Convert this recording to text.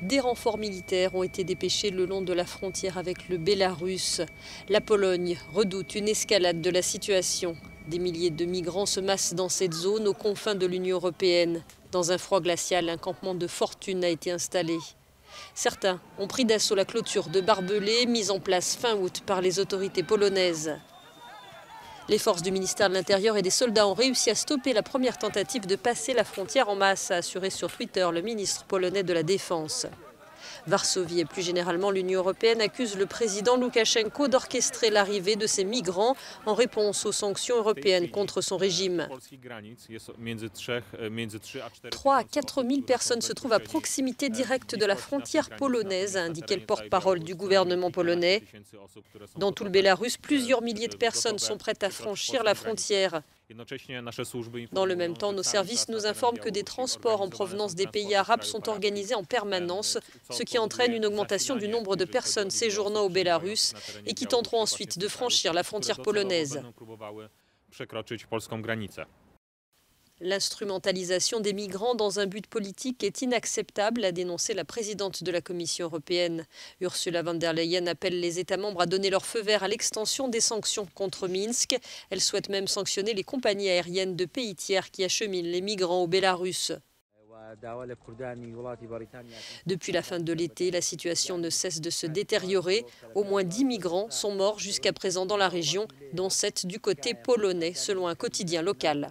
Des renforts militaires ont été dépêchés le long de la frontière avec le Bélarus. La Pologne redoute une escalade de la situation. Des milliers de migrants se massent dans cette zone aux confins de l'Union européenne. Dans un froid glacial, un campement de fortune a été installé. Certains ont pris d'assaut la clôture de barbelés mise en place fin août par les autorités polonaises. Les forces du ministère de l'Intérieur et des soldats ont réussi à stopper la première tentative de passer la frontière en masse, a assuré sur Twitter le ministre polonais de la Défense. Varsovie et plus généralement l'Union européenne accusent le président Loukachenko d'orchestrer l'arrivée de ces migrants en réponse aux sanctions européennes contre son régime. 3 à 4 000 personnes se trouvent à proximité directe de la frontière polonaise, a indiqué le porte-parole du gouvernement polonais. Dans tout le Bélarus, plusieurs milliers de personnes sont prêtes à franchir la frontière. Dans le même temps, nos services nous informent que des transports en provenance des pays arabes sont organisés en permanence, ce qui entraîne une augmentation du nombre de personnes séjournant au Bélarus et qui tenteront ensuite de franchir la frontière polonaise. L'instrumentalisation des migrants dans un but politique est inacceptable, a dénoncé la présidente de la Commission européenne. Ursula von der Leyen appelle les États membres à donner leur feu vert à l'extension des sanctions contre Minsk. Elle souhaite même sanctionner les compagnies aériennes de pays tiers qui acheminent les migrants au Bélarus. Depuis la fin de l'été, la situation ne cesse de se détériorer. Au moins 10 migrants sont morts jusqu'à présent dans la région, dont 7 du côté polonais, selon un quotidien local.